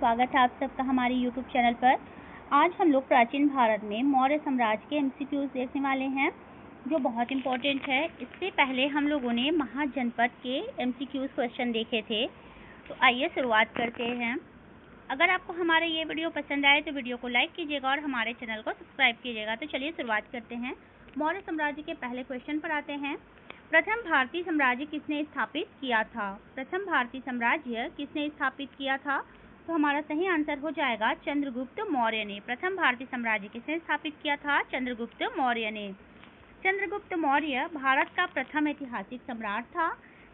स्वागत है आप सबका हमारे YouTube चैनल पर। आज हम लोग प्राचीन भारत में मौर्य साम्राज्य के MCQs देखने वाले हैं जो बहुत इम्पोर्टेंट है। इससे पहले हम लोगों ने महाजनपद के MCQs क्वेश्चन देखे थे, तो आइए शुरुआत करते हैं। अगर आपको हमारा ये वीडियो पसंद आए तो वीडियो को लाइक कीजिएगा और हमारे चैनल को सब्सक्राइब कीजिएगा। तो चलिए शुरुआत करते हैं। मौर्य साम्राज्य के पहले क्वेश्चन पर आते हैं। प्रथम भारतीय साम्राज्य किसने स्थापित किया था? प्रथम भारतीय साम्राज्य किसने स्थापित किया था? तो हमारा सही आंसर हो जाएगा चंद्रगुप्त मौर्य ने। प्रथम भारतीय साम्राज्य किसने स्थापित किया था? चंद्रगुप्त मौर्य ने। चंद्रगुप्त मौर्य भारत का प्रथम ऐतिहासिक सम्राट था।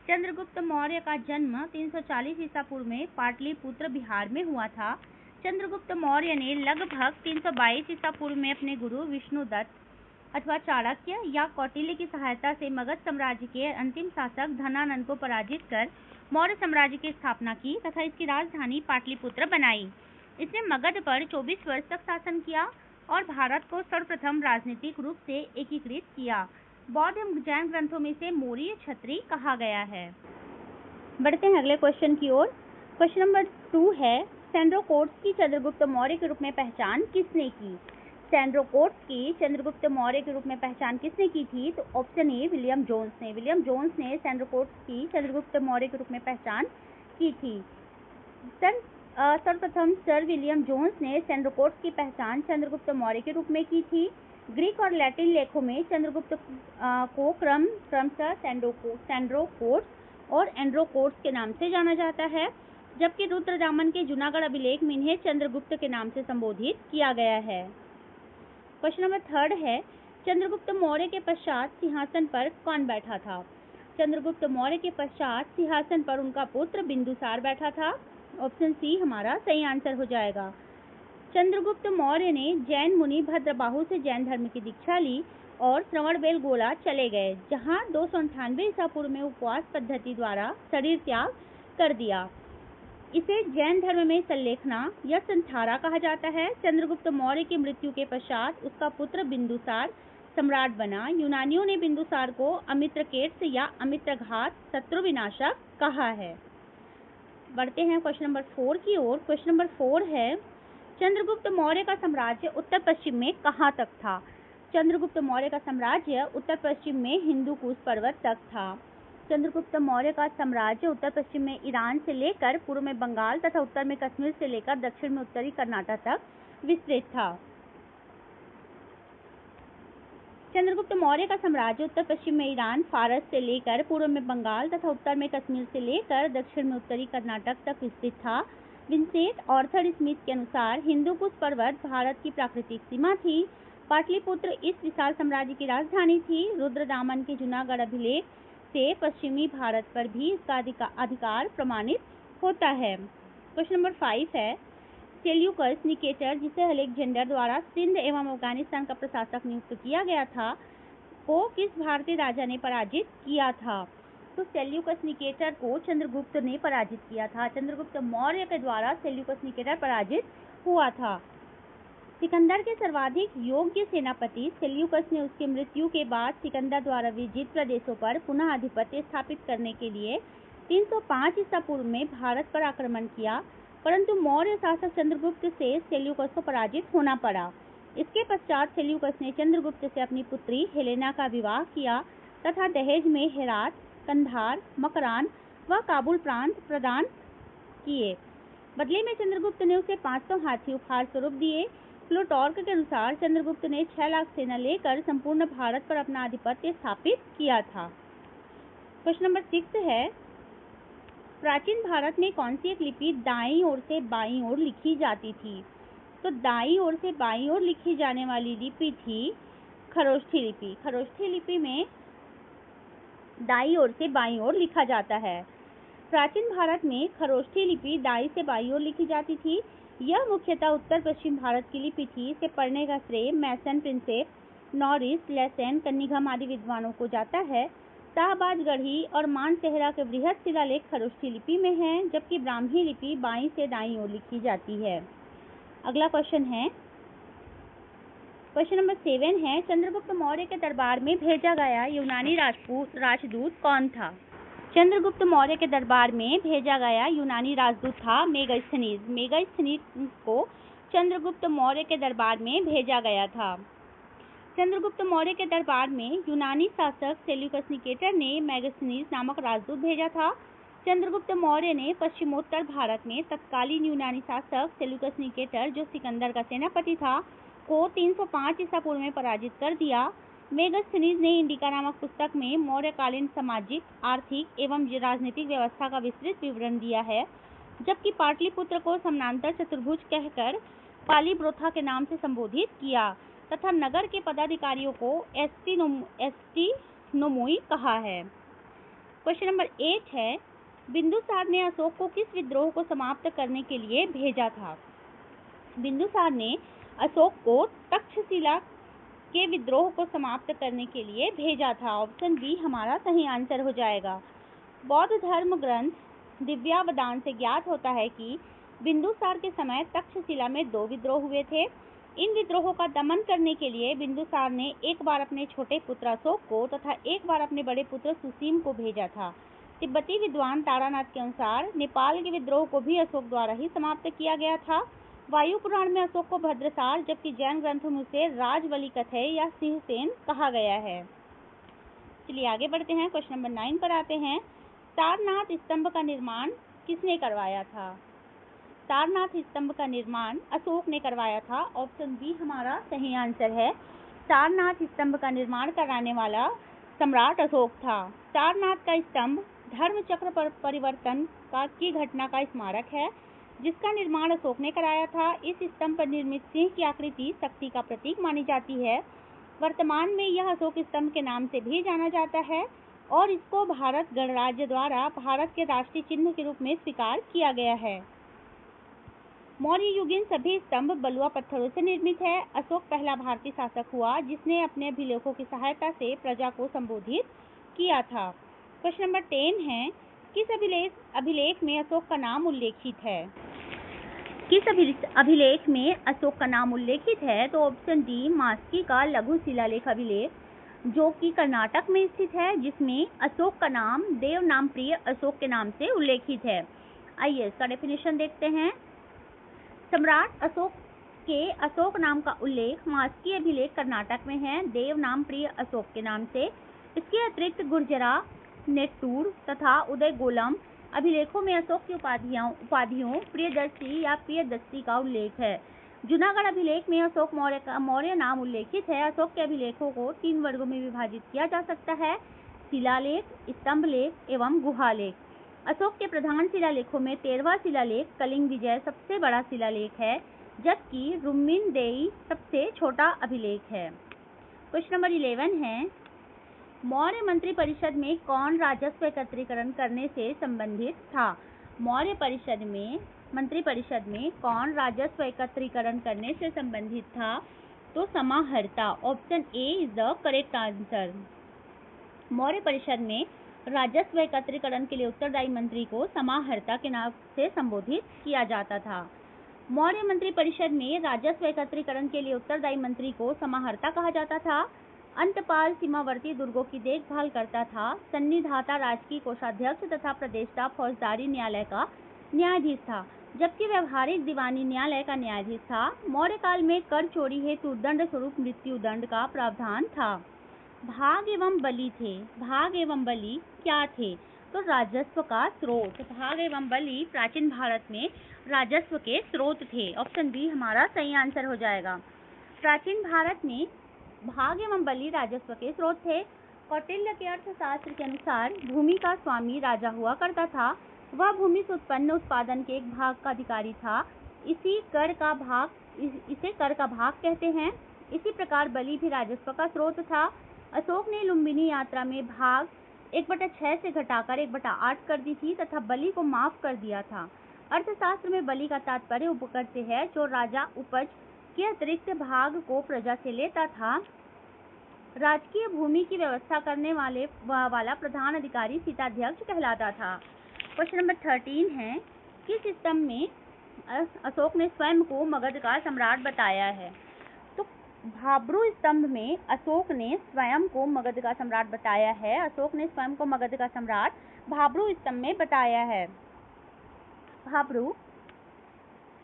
चंद्रगुप्त मौर्य का जन्म 340 ईसा पूर्व में पाटलिपुत्र बिहार में हुआ था। चंद्रगुप्त मौर्य ने लगभग 322 ईसा पूर्व में अपने गुरु विष्णुदत्त अथवा चाणक्य या कौटिल्य की सहायता से मगध साम्राज्य के अंतिम शासक धनानंद को पराजित कर मौर्य साम्राज्य की स्थापना की तथा इसकी राजधानी पाटलिपुत्र बनाई। इसने मगध पर 24 वर्ष तक शासन किया और भारत को सर्वप्रथम राजनीतिक रूप से एकीकृत किया। बौद्ध एवं जैन ग्रंथों में से मौर्य क्षत्रिय कहा गया है। बढ़ते हैं अगले क्वेश्चन की ओर। क्वेश्चन नंबर 2 है, सेंड्रोकोट्स की चंद्रगुप्त मौर्य के रूप में पहचान किसने की? सेंड्रोकोट्स की चंद्रगुप्त मौर्य के रूप में पहचान किसने की थी? तो ऑप्शन ए विलियम जोन्स ने। विलियम जोन्स ने सेंड्रोकोट्स की चंद्रगुप्त मौर्य के रूप में पहचान की थी। सर्वप्रथम सर विलियम जोन्स ने सेंड्रोकोट्स की पहचान चंद्रगुप्त मौर्य के रूप में की थी। ग्रीक और लैटिन लेखों में चंद्रगुप्त को क्रमशः सेंड्रोकोट्स और एंड्रोकोट्स के नाम से जाना जाता है, जबकि रुद्रदामन के जूनागढ़ अभिलेख में इन्हें चंद्रगुप्त के नाम से संबोधित किया गया है। क्वेश्चन नंबर 3 है, चंद्रगुप्त मौर्य के पश्चात सिंहासन पर कौन बैठा था? चंद्रगुप्त मौर्य के पश्चात सिंहासन पर उनका पुत्र बिंदुसार बैठा था। ऑप्शन सी हमारा सही आंसर हो जाएगा। चंद्रगुप्त मौर्य ने जैन मुनि भद्रबाहु से जैन धर्म की दीक्षा ली और श्रवणबेलगोला चले गए, जहां 298 ईसा पूर्व में उपवास पद्धति द्वारा शरीर त्याग कर दिया। इसे जैन धर्म में संलेखना या संथारा कहा जाता है। चंद्रगुप्त मौर्य की मृत्यु के पश्चात उसका पुत्र बिंदुसार सम्राट बना। यूनानियों ने बिंदुसार को अमित्रकेट्स या अमित्रघात शत्रु विनाशक कहा है। बढ़ते हैं क्वेश्चन नंबर 4 की ओर। क्वेश्चन नंबर 4 है, चंद्रगुप्त मौर्य का साम्राज्य उत्तर पश्चिम में कहाँ तक था? चंद्रगुप्त मौर्य का साम्राज्य उत्तर पश्चिम में हिंदू कुश पर्वत तक था। चंद्रगुप्त मौर्य का साम्राज्य उत्तर पश्चिम में ईरान से लेकर पूर्व में बंगाल तथा उत्तर में कश्मीर से लेकर दक्षिण में उत्तरी कर्नाटक तक विस्तृत था। चंद्रगुप्त मौर्य का साम्राज्य उत्तर पश्चिम में ईरान फारस से लेकर पूर्व में बंगाल तथा उत्तर में कश्मीर से लेकर दक्षिण में उत्तरी कर्नाटक तक विस्तृत था। विंसेंट ऑर्थर स्मिथ के अनुसार हिंदू कुश पर्वत भारत की प्राकृतिक सीमा थी। पाटलिपुत्र इस विशाल साम्राज्य की राजधानी थी। रुद्रदामन के जूनागढ़ अभिलेख से पश्चिमी भारत पर भी इसका अधिकार प्रमाणित होता है। क्वेश्चन नंबर 5 है, सेल्यूकस निकेटर, जिसे अलेक्जेंडर द्वारा सिंध एवं अफगानिस्तान का प्रशासक नियुक्त किया गया था, को किस भारतीय राजा ने पराजित किया था? तो सेल्यूकस निकेटर को चंद्रगुप्त ने पराजित किया था। चंद्रगुप्त मौर्य के द्वारा सेल्यूकस निकेटर पराजित हुआ था। सिकंदर के सर्वाधिक योग्य सेनापति सेल्यूकस ने उसकी मृत्यु के बाद सिकंदर द्वारा विजित प्रदेशों पर पुनः आधिपत्य स्थापित करने के लिए 305 ईसा पूर्व में भारत पर आक्रमण किया, परंतु मौर्य शासक चंद्रगुप्त से सेल्यूकस को पराजित होना पड़ा। इसके पश्चात सेल्यूकस ने चंद्रगुप्त से अपनी पुत्री हेलेना का विवाह किया तथा दहेज में हेरात, कंधार, मकरान व काबुल प्रांत प्रदान किए। बदले में चंद्रगुप्त ने उसे 500 हाथी उपहार स्वरूप दिए। प्लूटार्क के अनुसार चंद्रगुप्त ने 6 लाख सेना लेकर संपूर्ण भारत पर अपना आधिपत्य स्थापित किया था। क्वेश्चन नंबर 6 है, प्राचीन भारत में कौन सी एक लिपि दाईं ओर से बाईं ओर लिखी जाती थी? तो दाईं ओर से बाईं ओर लिखी जाने वाली लिपि थी खरोष्ठी लिपि। खरोष्ठी लिपि में दाईं ओर से बाईं ओर लिखा जाता है। प्राचीन भारत में खरोष्ठी लिपि दाईं से बाईं ओर लिखी जाती थी। यह मुख्यतः उत्तर पश्चिम भारत की लिपि थी। इसे पढ़ने का श्रेय मैसन, प्रिंसेप, नॉरिस, लेसेन, कन्निघम आदि विद्वानों को जाता है। शाहबाज गढ़ी और मानसेहरा के बृहद शिलालेख खरोष्ठी लिपि में हैं, जबकि ब्राह्मी लिपि बाईं से दाईं ओर लिखी जाती है। अगला क्वेश्चन है, क्वेश्चन नंबर 7 है, चंद्रगुप्त मौर्य के दरबार में भेजा गया यूनानी राजदूत कौन था? चंद्रगुप्त मौर्य के दरबार में भेजा गया यूनानी राजदूत था मेगास्थनीज। मेगास्थनीज को चंद्रगुप्त मौर्य के दरबार में भेजा गया था। चंद्रगुप्त मौर्य के दरबार में यूनानी शासक सेल्यूकस निकेटर ने मेगास्थनीज नामक राजदूत भेजा था। चंद्रगुप्त मौर्य ने पश्चिमोत्तर भारत में तत्कालीन यूनानी शासक सेल्यूकस निकेटर, जो सिकंदर का सेनापति था, को 305 ईसा पूर्व में पराजित कर दिया। मेगास्थनीज ने इंडिका नामक पुस्तक में मौर्यकालीन सामाजिक, आर्थिक एवं राजनीतिक व्यवस्था का विस्तृत विवरण दिया है, जबकि पाटलिपुत्र को समानांतर चतुर्भुज कहकर पालीब्रोथा के नाम से संबोधित किया तथा नगर के पदाधिकारियों को एस्टिनोमुई कहा है। क्वेश्चन नंबर 8 है, बिंदुसार ने अशोक को किस विद्रोह को समाप्त करने के लिए भेजा था? बिंदुसार ने अशोक को तक्षशिला के विद्रोह को समाप्त करने के लिए भेजा था। ऑप्शन बी हमारा सही आंसर हो जाएगा। बौद्ध धर्म ग्रंथ दिव्यावदान से ज्ञात होता है कि बिंदुसार के समय तक्षशिला में 2 विद्रोह हुए थे। इन विद्रोहों का दमन करने के लिए बिंदुसार ने एक बार अपने छोटे पुत्र अशोक को तथा एक बार अपने बड़े पुत्र सुसीम को भेजा था। तिब्बती विद्वान तारानाथ के अनुसार नेपाल के विद्रोह को भी अशोक द्वारा ही समाप्त किया गया था। वायु पुराण में अशोक को भद्रसार, जबकि जैन ग्रंथों में उसे राजबलि कथय या सिंहसेन कहा गया है। चलिए आगे बढ़ते हैं, क्वेश्चन नंबर 9 पर आते हैं। सारनाथ स्तंभ का निर्माण किसने करवाया था? सारनाथ स्तंभ का निर्माण अशोक ने करवाया था। ऑप्शन बी हमारा सही आंसर है। सारनाथ स्तंभ का निर्माण कराने वाला सम्राट अशोक था। सारनाथ का स्तंभ धर्म चक्र परिवर्तन की घटना का स्मारक है, जिसका निर्माण अशोक ने कराया था। इस स्तंभ पर निर्मित सिंह की आकृति शक्ति का प्रतीक मानी जाती है। वर्तमान में यह अशोक स्तंभ के नाम से भी जाना जाता है और इसको भारत गणराज्य द्वारा भारत के राष्ट्रीय चिन्ह के रूप में स्वीकार किया गया है। मौर्य युगीन सभी स्तंभ बलुआ पत्थरों से निर्मित है। अशोक पहला भारतीय शासक हुआ जिसने अपने अभिलेखों की सहायता से प्रजा को संबोधित किया था। क्वेश्चन नंबर 10 है, किस अभिलेख में अशोक का नाम उल्लेखित है? किस अभिलेख में अशोक का नाम उल्लेखित है? तो ऑप्शन डी मास्की का लघु शिलालेख अभिलेख, जो कि कर्नाटक में स्थित है, जिसमें अशोक का नाम देवनामप्रिय अशोक के नाम से उल्लेखित है। आइए इसका डेफिनेशन देखते हैं। सम्राट अशोक के अशोक नाम का उल्लेख मास्की अभिलेख कर्नाटक में है, देवनामप्रिय अशोक के नाम से। इसके अतिरिक्त गुर्जरा, नेट्टूर तथा उदयगोलम अभिलेखों में अशोक की उपाधियों प्रियदर्शी या प्रियदस्ती का उल्लेख है। जूनागढ़ अभिलेख में अशोक मौर्य नाम उल्लेखित है। अशोक के अभिलेखों को 3 वर्गों में विभाजित किया जा सकता है: शिलालेख, स्तंभलेख एवं गुहालेख। अशोक के प्रधान शिलालेखों में 13वां शिलालेख कलिंग विजय सबसे बड़ा शिलालेख है, जबकि रुम्मिनदेई सबसे छोटा अभिलेख है। क्वेश्चन नंबर 11 है, मौर्य मंत्री परिषद में कौन राजस्व एकत्रीकरण करने से संबंधित था? मौर्य मंत्री परिषद में कौन राजस्व एकत्रीकरण करने से संबंधित था? तो समाहर्ता। Option A is the correct answer. Maurya परिषद में राजस्व एकत्रीकरण के लिए उत्तरदायी मंत्री को समाहर्ता के नाम से संबोधित किया जाता था। मौर्य मंत्री परिषद में राजस्व एकत्रीकरण के लिए उत्तरदायी मंत्री को समाहर्ता कहा जाता था। अंतपाल सीमावर्ती दुर्गों की देखभाल करता था। सन्निधाता राजकीय कोषाध्यक्ष तथा प्रदेष्टा फौजदारी न्यायालय का न्यायाधीश था, जबकि व्यवहारिक दीवानी न्यायालय का न्यायाधीश था। मौर्य काल में कर चोरी हेतु दंड स्वरूप मृत्यु दंड का प्रावधान था। भाग एवं बलि थे। भाग एवं बलि क्या थे? तो राजस्व का स्रोत। भाग एवं बलि प्राचीन भारत में राजस्व के स्रोत थे। ऑप्शन बी हमारा सही आंसर हो जाएगा। प्राचीन भारत में भाग एवं बलि राजस्व के स्रोत थे। कौटिल्य के अर्थशास्त्र के अनुसार भूमि का स्वामी राजा हुआ करता था। वह भूमि से उत्पन्न उत्पादन के एक भाग का अधिकारी था। इसे कर का भाग कहते हैं। इसी प्रकार बलि भी राजस्व का स्रोत था। अशोक ने लुम्बिनी यात्रा में भाग 1/6 से घटाकर 1/8 कर दी थी तथा बलि को माफ कर दिया था। अर्थशास्त्र में बलि का तात्पर्य उपकर से है, जो राजा उपज के अतिरिक्त भाग को प्रजा से लेता था। राजकीय भूमि की व्यवस्था करने वाला प्रधान अधिकारी सीताध्यक्ष कहलाता था। क्वेश्चन नंबर 13 है, किस स्तंभ में अशोक ने स्वयं को मगध का सम्राट बताया है? तो भाब्रू स्तंभ में अशोक ने स्वयं को मगध का सम्राट बताया है। अशोक ने स्वयं को मगध का सम्राट भाब्रू स्तंभ में बताया है। भाब्रू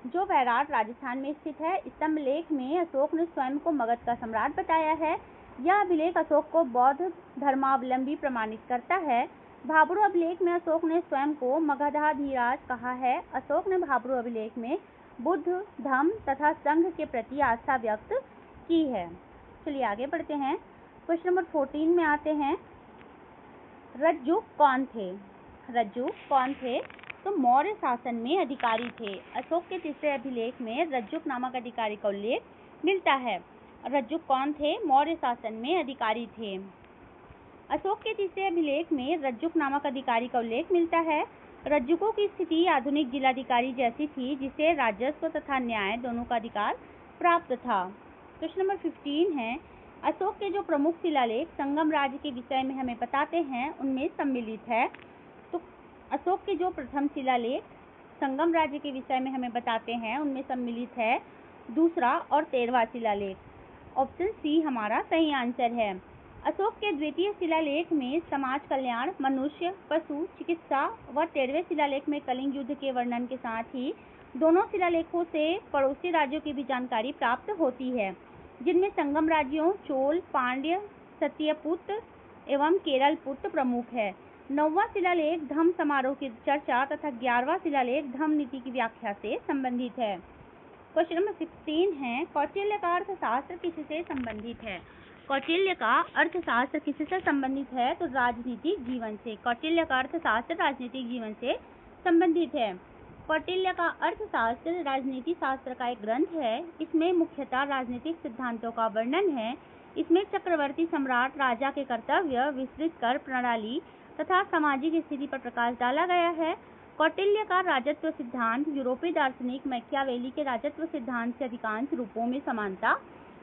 जो वैराट राजस्थान में स्थित है, स्तंभ लेख में अशोक ने स्वयं को मगध का सम्राट बताया है। यह अभिलेख अशोक को बौद्ध धर्मावलंबी प्रमाणित करता है। भाब्रू अभिलेख में अशोक ने स्वयं को मगधाधिराज कहा है। अशोक ने भाब्रू अभिलेख में बुद्ध, धम्म तथा संघ के प्रति आस्था व्यक्त की है। चलिए आगे बढ़ते हैं। क्वेश्चन नंबर 14 में आते हैं। रज्जुक कौन थे? रज्जुक कौन थे? तो मौर्य शासन में अधिकारी थे। अशोक के तीसरे अभिलेख में रज्जुक नामक अधिकारी का उल्लेख मिलता है। रज्जुक कौन थे? मौर्य शासन में अधिकारी थे। अशोक के तीसरे अभिलेख में रज्जुक नामक अधिकारी का उल्लेख मिलता है। रज्जुकों की स्थिति आधुनिक जिलाधिकारी जैसी थी, जिसे राजस्व तथा न्याय दोनों का अधिकार प्राप्त था। क्वेश्चन नंबर 15 है। अशोक के जो प्रमुख शिलालेख संगम राज्य के विषय में हमें बताते हैं, उनमें सम्मिलित है। तो अशोक के जो प्रथम शिलालेख संगम राज्य के विषय में हमें बताते हैं, उनमें सम्मिलित है दूसरा और 13वां शिलालेख। ऑप्शन सी हमारा सही आंसर है। अशोक के द्वितीय शिलालेख में समाज कल्याण, मनुष्य, पशु, चिकित्सा व 13वें शिलालेख में कलिंग युद्ध के वर्णन के साथ ही दोनों शिलालेखों से पड़ोसी राज्यों की भी जानकारी प्राप्त होती है, जिनमें संगम राज्यों चोल, पांड्य, सत्यपुत्र एवं केरलपुत्र प्रमुख है। 9वां शिलालेख धम्म समारोह की चर्चा तथा 11वां शिलालेख धम्म नीति की व्याख्या से संबंधित है। क्वेश्चन नंबर 16 है। कौटिल्य का अर्थशास्त्र किससे संबंधित है? कौटिल्य का अर्थशास्त्र किससे संबंधित है? तो राजनीतिक जीवन से। कौटिल्य का अर्थशास्त्र राजनीतिक जीवन से संबंधित है। कौटिल्य का अर्थशास्त्र राजनीति शास्त्र का एक ग्रंथ है। इसमें मुख्यतः राजनीतिक सिद्धांतों का वर्णन है। इसमें चक्रवर्ती सम्राट राजा के कर्तव्य, विस्तृत कर प्रणाली तथा सामाजिक स्थिति पर प्रकाश डाला गया है। कौटिल्य का राजत्व सिद्धांत यूरोपीय दार्शनिक मैकियावेली के राजत्व सिद्धांत से अधिकांश रूपों में समानता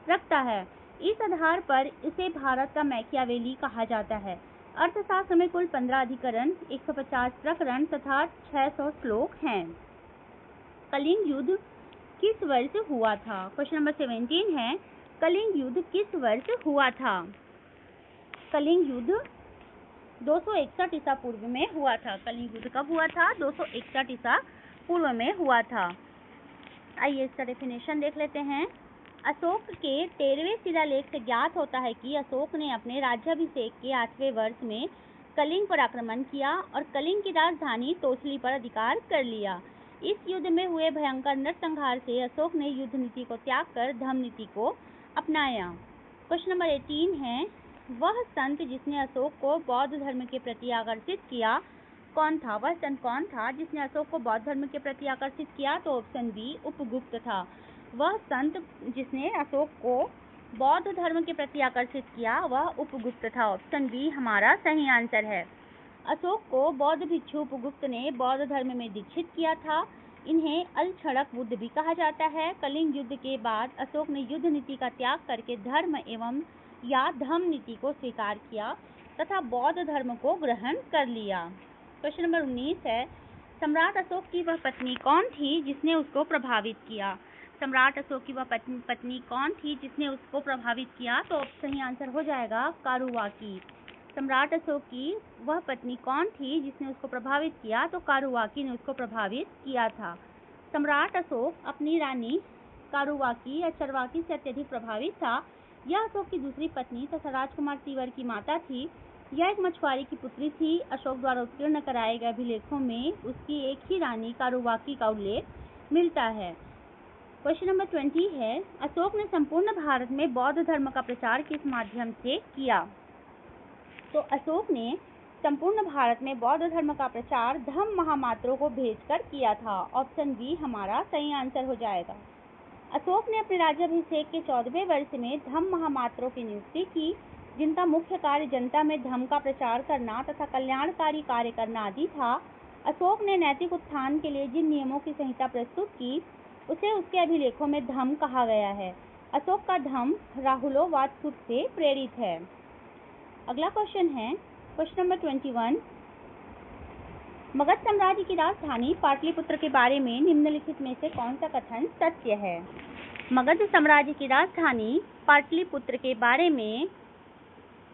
रखता है। इस आधार पर इसे भारत का मैकियावेली कहा जाता है। अर्थशास्त्र में कुल 15 अधिकरण, 150 प्रकरण तथा 600 श्लोक हैं। कलिंग युद्ध किस वर्ष हुआ था? क्वेश्चन नंबर 17 है। कलिंग युद्ध किस वर्ष हुआ था? कलिंग युद्ध 261 ईसा पूर्व में हुआ था। कलिंग युद्ध कब हुआ था? 261 ईसा पूर्व में हुआ था। आइए इसका डेफिनेशन देख लेते हैं। अशोक के 13वें शिलालेख से ज्ञात होता है कि अशोक ने अपने राज्याभिषेक के 8वें वर्ष में कलिंग पर आक्रमण किया और कलिंग की राजधानी तोसली पर अधिकार कर लिया। इस युद्ध में हुए भयंकर नरसंहार से अशोक ने युद्ध नीति को त्याग कर धम्म नीति को अपनाया। क्वेश्चन नंबर 18 है। वह संत जिसने अशोक को बौद्ध धर्म के प्रति आकर्षित किया कौन था? वह संत कौन था जिसने अशोक को बौद्ध धर्म के प्रति आकर्षित किया? तो ऑप्शन बी उपगुप्त था। वह संत जिसने अशोक को बौद्ध धर्म के प्रति आकर्षित किया वह उपगुप्त था। ऑप्शन बी हमारा सही आंसर है। अशोक को बौद्ध भिक्षु उपगुप्त ने बौद्ध धर्म में दीक्षित किया था। इन्हें अलक्षणक बुद्ध भी कहा जाता है। कलिंग युद्ध के बाद अशोक ने युद्ध नीति का त्याग करके धर्म एवं या धम्म नीति को स्वीकार किया तथा बौद्ध धर्म को ग्रहण कर लिया। क्वेश्चन नंबर 19 है। सम्राट अशोक की वह पत्नी कौन थी जिसने उसको प्रभावित किया? सम्राट अशोक की वह पत्नी कौन थी जिसने उसको प्रभावित किया? तो सही आंसर हो जाएगा कारुवाकी। सम्राट अशोक की वह पत्नी कौन थी जिसने उसको प्रभावित किया? तो कारुवाकी ने उसको प्रभावित किया था। सम्राट अशोक अपनी रानी कारुवाकी या चरवाकी से अत्यधिक प्रभावित था। यह अशोक की दूसरी पत्नी तथा राजकुमार तीवर की माता थी। यह एक मछुआरे की पुत्री थी। अशोक द्वारा उत्कीर्ण कराए गए अभिलेखों में उसकी एक ही रानी कारुवाकी का उल्लेख मिलता है। क्वेश्चन नंबर 20 है। अशोक ने संपूर्ण भारत में बौद्ध धर्म का प्रचार किस माध्यम से किया? तो अशोक ने संपूर्ण भारत में बौद्ध धर्म का प्रचार धम्म महामात्रों को भेजकर किया था। ऑप्शन बी हमारा सही आंसर हो जाएगा। अशोक ने अपने राज्याभिषेक के 14वें वर्ष में धम्म महामात्रों की नियुक्ति की, जिनका मुख्य कार्य जनता में धम्म का प्रचार करना तथा कल्याणकारी कार्य करना आदि था। अशोक ने नैतिक उत्थान के लिए जिन नियमों की संहिता प्रस्तुत की उसे उसके अभिलेखों में धम्म कहा गया है। अशोक का धम्म राहुलोवाद से प्रेरित है। अगला क्वेश्चन है क्वेश्चन नंबर 21। मगध साम्राज्य की राजधानी पाटलिपुत्र के बारे में निम्नलिखित में से कौन सा कथन सत्य है? मगध साम्राज्य की राजधानी पाटलिपुत्र के बारे में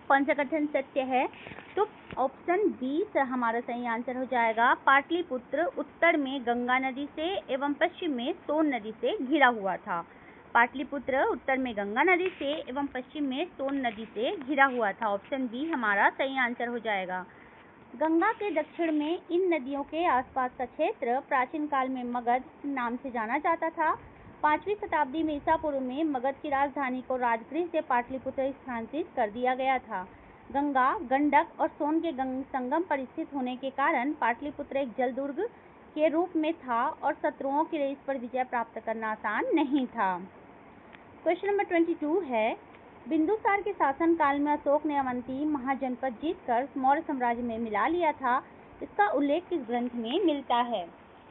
कौन सा कथन सत्य है? तो ऑप्शन बी हमारा सही आंसर हो जाएगा। पाटलिपुत्र उत्तर में गंगा नदी से एवं पश्चिम में सोन नदी से घिरा हुआ था। पाटलिपुत्र उत्तर में गंगा नदी से एवं पश्चिम में सोन नदी से घिरा हुआ था। ऑप्शन बी हमारा सही आंसर हो जाएगा। गंगा के दक्षिण में इन नदियों के आसपास का क्षेत्र प्राचीन काल में मगध नाम से जाना जाता था। 5वीं शताब्दी में ईसा पूर्व में मगध की राजधानी को राजगृह से पाटलिपुत्र स्थानांतरित कर दिया गया था। गंगा, गंडक और सोन के संगम पर स्थित होने के कारण पाटलिपुत्र एक जल दुर्ग के रूप में था और शत्रुओं के लिए इस पर विजय प्राप्त करना आसान नहीं था। क्वेश्चन नंबर 22 है, बिंदुसार के शासन काल में अशोक ने अवंती महाजनपद जीतकर मौर्य साम्राज्य में मिला लिया था। इसका उल्लेख किस ग्रंथ में मिलता है?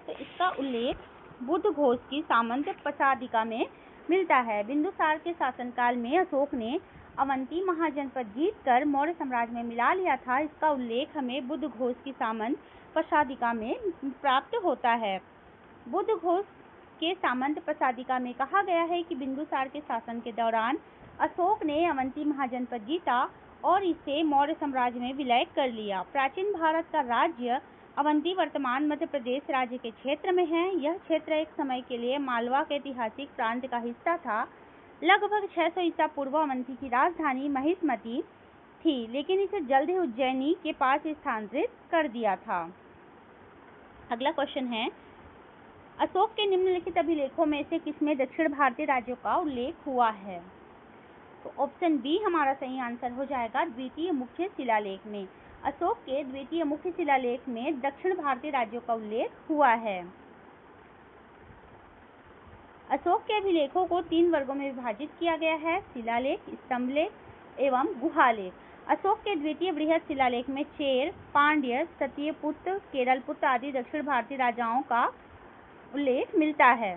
तो इसका उल्लेख बुद्धघोष की सामंत प्रसादिका में मिलता है। बिंदुसार के शासनकाल में अशोक ने अवंती महाजनपद जीतकर मौर्य साम्राज्य में मिला लिया था। इसका उल्लेख हमें बुद्धघोष की सामंत प्रसादिका में प्राप्त होता है। बुद्धघोष के सामंत प्रसादिका में कहा गया है कि बिंदुसार के शासन के दौरान अशोक ने अवंती महाजनपद जीता और इसे मौर्य साम्राज्य में विलय कर लिया। प्राचीन भारत का राज्य अवंती वर्तमान मध्य प्रदेश राज्य के क्षेत्र में है। यह क्षेत्र एक समय के लिए मालवा के ऐतिहासिक प्रांत का हिस्सा था। लगभग 600 ईसा पूर्व अवंती की राजधानी महिष्मती थी, लेकिन इसे जल्द ही उज्जैनी के पास स्थानांतरित कर दिया था। अगला क्वेश्चन है, अशोक के निम्नलिखित अभिलेखों में से किसमें दक्षिण भारतीय राज्यों का उल्लेख हुआ है? तो ऑप्शन बी हमारा सही आंसर हो जाएगा। द्वितीय मुख्य शिलालेख में अशोक के द्वितीय मुख्य शिलालेख में दक्षिण भारतीय राज्यों का उल्लेख हुआ है। अशोक के अभिलेखों को 3 वर्गों में विभाजित किया गया है, शिलालेख, स्तंभलेख एवं गुहालेख। अशोक के द्वितीय बृहद शिलालेख में चेर, पांड्य, सत्यपुत्र, केरलपुत्र आदि दक्षिण भारतीय राजाओं का उल्लेख मिलता है।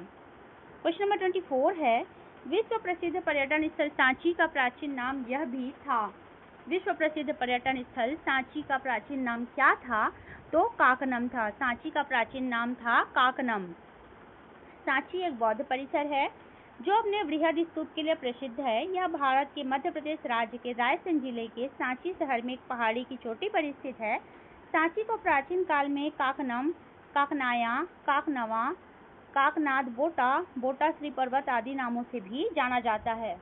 क्वेश्चन नंबर 24 है, विश्व प्रसिद्ध पर्यटन स्थल सांची का प्राचीन नाम यह भी था। विश्व प्रसिद्ध पर्यटन स्थल सांची का प्राचीन नाम क्या था? तो काकनम था। सांची का प्राचीन नाम था काकनम। सांची एक बौद्ध परिसर है जो अपने बृहद स्तूप के लिए प्रसिद्ध है। यह भारत के मध्य प्रदेश राज्य के रायसेन जिले के सांची शहर में एक पहाड़ी की चोटी पर स्थित है। सांची को प्राचीन काल में काकनम, काकनाया, काकनवा, काकनाद बोटा, बोटा श्री पर्वत आदि नामों से भी जाना जाता है।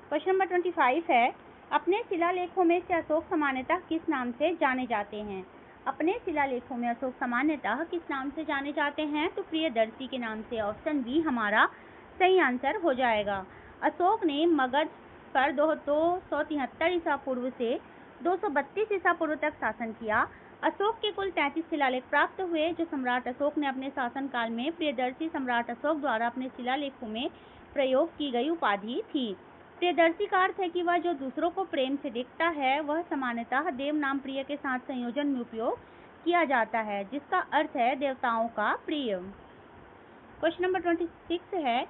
क्वेश्चन नंबर 25 है, अपने शिलालेखों में से अशोक सामान्यतः किस नाम से जाने जाते हैं? अपने शिलालेखों में अशोक सामान्यतः किस नाम से जाने जाते हैं? तो प्रियदर्शी के नाम से। ऑप्शन बी हमारा सही आंसर हो जाएगा। अशोक ने मगध पर 273 ईसा पूर्व से 232 ईसा पूर्व तक शासन किया। अशोक के कुल 33 शिलालेख प्राप्त हुए जो सम्राट अशोक ने अपने शासन काल में प्रियदर्शी सम्राट अशोक द्वारा अपने शिलालेखों में प्रयोग की गई उपाधि थी। प्रियदर्शी का अर्थ है कि वह जो दूसरों को प्रेम से देखता है, वह सामान्यतः देव नाम प्रिय के साथ संयोजन में उपयोग किया जाता है, जिसका अर्थ है देवताओं का प्रिय। क्वेश्चन नंबर 26 है,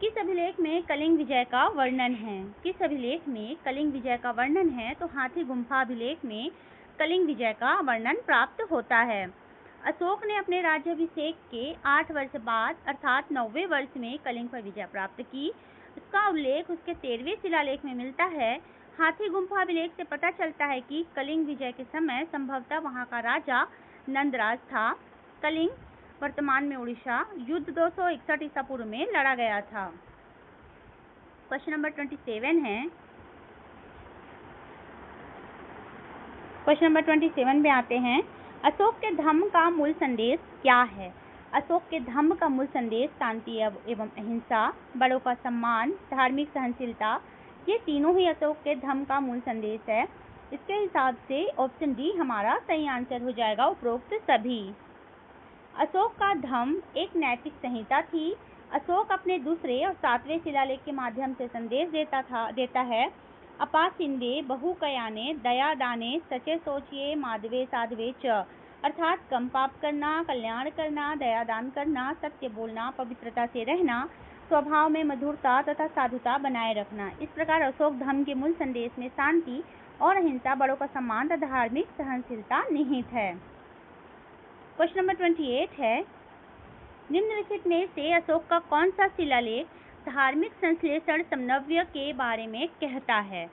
किस अभिलेख में कलिंग विजय का वर्णन है? किस अभिलेख में कलिंग विजय का वर्णन है? तो हाथी गुम्फा अभिलेख में कलिंग विजय का वर्णन प्राप्त होता है। अशोक ने अपने राज्याभिषेक के 8 वर्ष बाद अर्थात 9वें वर्ष में कलिंग पर विजय प्राप्त की। इसका उल्लेख उसके 13वें शिलालेख में मिलता है। हाथी गुम्फा अभिलेख से पता चलता है कि कलिंग विजय के समय संभवतः वहां का राजा नंदराज था। कलिंग वर्तमान में उड़ीसा युद्ध 261 ईसा पूर्व में लड़ा गया था। क्वेश्चन नंबर 27 है, क्वेश्चन नंबर 27 में आते हैं, अशोक के धम्म का मूल संदेश क्या है? अशोक के धम्म का मूल संदेश शांति एवं अहिंसा, बड़ों का सम्मान, धार्मिक सहनशीलता, ये तीनों ही अशोक के धम्म का मूल संदेश है। इसके हिसाब से ऑप्शन डी हमारा सही आंसर हो जाएगा, उपरोक्त सभी। अशोक का धम्म एक नैतिक संहिता थी। अशोक अपने दूसरे और 7वें शिलालेख के माध्यम से संदेश देता है। अपासिंदे बहुकयाने दया दाने सचे सोचिए माधवे साधवे च, अर्थात कम पाप करना, कल्याण करना, दया दान करना, सत्य बोलना, पवित्रता से रहना, स्वभाव में मधुरता तथा साधुता बनाए रखना। इस प्रकार अशोक धम्म के मूल संदेश में शांति और अहिंसा, बड़ों का सम्मान तथा धार्मिक सहनशीलता निहित है। क्वेश्चन नंबर 28 है, निम्नलिखित में से अशोक का कौन सा शिलालेख धार्मिक संश्लेषण समन्वय के बारे में कहता है?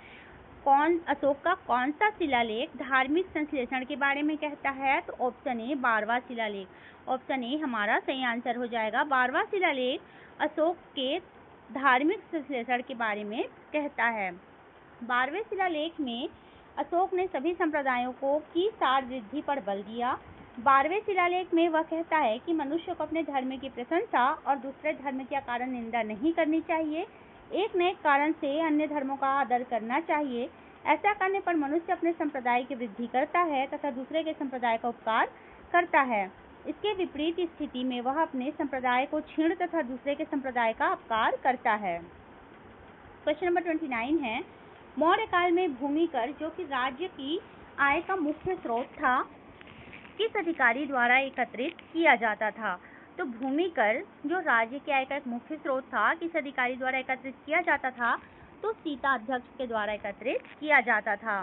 अशोक का कौन सा शिलालेख धार्मिक संश्लेषण के बारे में कहता है? तो ऑप्शन ए 12वां शिलालेख। ऑप्शन ए हमारा सही आंसर हो जाएगा। 12वां शिलालेख अशोक के धार्मिक संश्लेषण के बारे में कहता है। 12वें शिलालेख में अशोक ने सभी संप्रदायों को की सार वृद्धि पर बल दिया। 12वें शिलालेख में वह कहता है कि मनुष्य को अपने धर्म की प्रशंसा और दूसरे धर्म के कारण निंदा नहीं करनी चाहिए। एक न एक कारण से अन्य धर्मों का आदर करना चाहिए। ऐसा करने पर मनुष्य अपने संप्रदाय की वृद्धि करता है तथा दूसरे के संप्रदाय का उपकार करता है। इसके विपरीत स्थिति में वह अपने संप्रदाय को छीण तथा दूसरे के संप्रदाय का अपकार करता है। क्वेश्चन नंबर 29 है, मौर्य काल में भूमि कर जो कि राज्य की आय का मुख्य स्रोत था, किस अधिकारी द्वारा एकत्रित किया जाता था? तो भूमि कर जो राज्य की आय का एक मुख्य स्रोत था, किस अधिकारी द्वारा एकत्रित किया जाता था? तो सीता अध्यक्ष के द्वारा एकत्रित किया जाता था।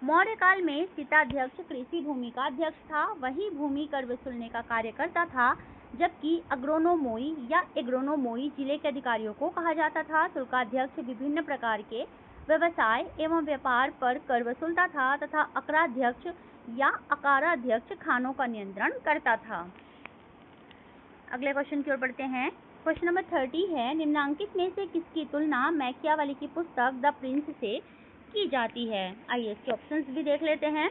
मौर्य काल में सीता अध्यक्ष कृषि भूमि का अध्यक्ष था। वही भूमि कर वसूलने का कार्य करता था, जबकि अग्रोनोमोई या एग्रोनोमोई जिले के अधिकारियों को कहा जाता था। शुल्काध्यक्ष विभिन्न प्रकार के व्यवसाय एवं व्यापार पर कर वसूलता था तथा अकराध्यक्ष या अकाराध्यक्ष खानों का नियंत्रण करता था। अगले क्वेश्चन की ओर बढ़ते हैं। क्वेश्चन नंबर 30 है, निम्नांकित में से किसकी तुलना मैकियावेली की पुस्तक द प्रिंस से की जाती है? आइए इसके ऑप्शंस भी देख लेते हैं।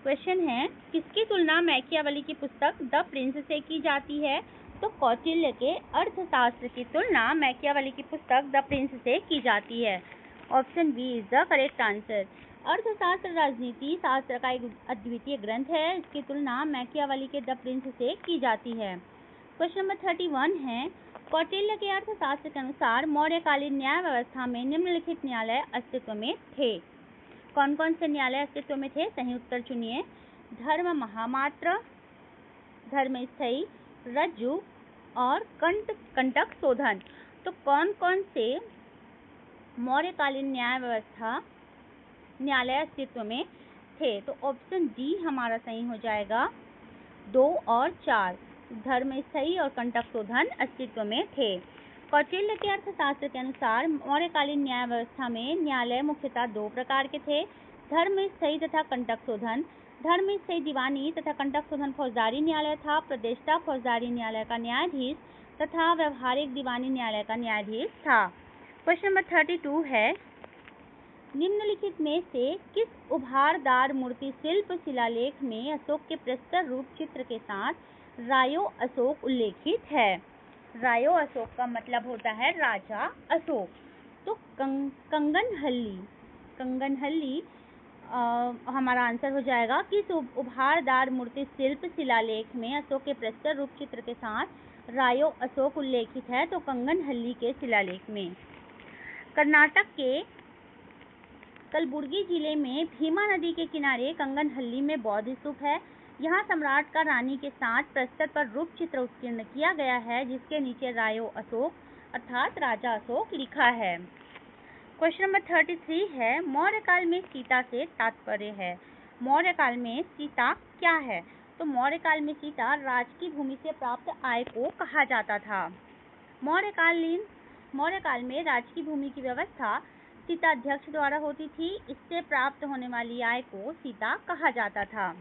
क्वेश्चन है, किसकी तुलना मैकियावेली की पुस्तक द प्रिंस से की जाती है? तो कौटिल्य के अर्थशास्त्र की तुलना मैकियावेली की पुस्तक द प्रिंस से की जाती है। Option B is the correct answer. अर्थशास्त्र राजनीति शास्त्र का एक अद्वितीय ग्रंथ है। इसकी तुलना मैकियावेली के द प्रिंस से की जाती है। क्वेश्चन नंबर 31 है, कौटिल्य के अर्थशास्त्र के अनुसार मौर्यकालीन न्याय व्यवस्था में निम्नलिखित न्यायालय अस्तित्व में थे। कौन कौन से न्यायालय अस्तित्व में थे? सही उत्तर चुनिए। धर्म महामात्र, धर्मस्थयी, रज्जु और कंटक शोधन। तो कौन कौन से मौर्यकालीन न्याय व्यवस्था न्यायालय अस्तित्व में थे? तो ऑप्शन डी हमारा सही हो जाएगा। 2 और 4 धर्मस्थयी और कंटक शोधन अस्तित्व में थे। कौटिल्य के अर्थशास्त्र के अनुसार मौर्यकालीन न्याय व्यवस्था में न्यायालय मुख्यतः 2 प्रकार के थे, धर्मस्थयी तथा कंटक शोधन। धर्मस्थयी दीवानी तथा कंटक शोधन फौजदारी न्यायालय था। प्रदेष्टा फौजदारी न्यायालय का न्यायाधीश तथा व्यवहारिक दीवानी न्यायालय का न्यायाधीश था। क्वेश्चन नंबर 32 है, निम्नलिखित में से किस उभारदार मूर्ति शिल्प शिलालेख में अशोक के प्रस्तर रूप चित्र के साथ रायो अशोक उल्लेखित है? रायो अशोक का मतलब होता है राजा अशोक। तो कंगनहल्ली हमारा आंसर हो जाएगा। किस उभारदार मूर्ति शिल्प शिलालेख में अशोक के प्रस्तर रूप चित्र के साथ रायो अशोक उल्लेखित है? तो कंगनहल्ली के शिलालेख में। कर्नाटक के कलबुर्गी जिले में भीमा नदी के किनारे कंगनहल्ली में बौद्ध स्तूप है। यहाँ सम्राट का रानी के साथ प्रस्तर पर रूप चित्र उत्कीर्ण किया गया है, जिसके नीचे रायो अशोक अर्थात राजा अशोक लिखा है। क्वेश्चन नंबर 33 है, मौर्य काल में सीता से तात्पर्य है। मौर्य काल में सीता क्या है? तो मौर्य काल में सीता राजकीय भूमि से प्राप्त आय को कहा जाता था। मौर्य काल में राजकीय भूमि की व्यवस्था सीता अध्यक्ष द्वारा होती थी। इससे प्राप्त होने वाली आय को सीता कहा जाता था।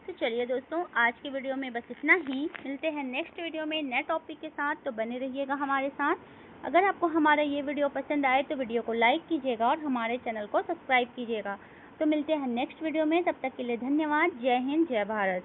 तो चलिए दोस्तों, आज के वीडियो में बस इतना ही। मिलते हैं नेक्स्ट वीडियो में नए टॉपिक के साथ, तो बने रहिएगा हमारे साथ। अगर आपको हमारा ये वीडियो पसंद आए तो वीडियो को लाइक कीजिएगा और हमारे चैनल को सब्सक्राइब कीजिएगा। तो मिलते हैं नेक्स्ट वीडियो में, तब तक के लिए धन्यवाद। जय हिंद, जय भारत।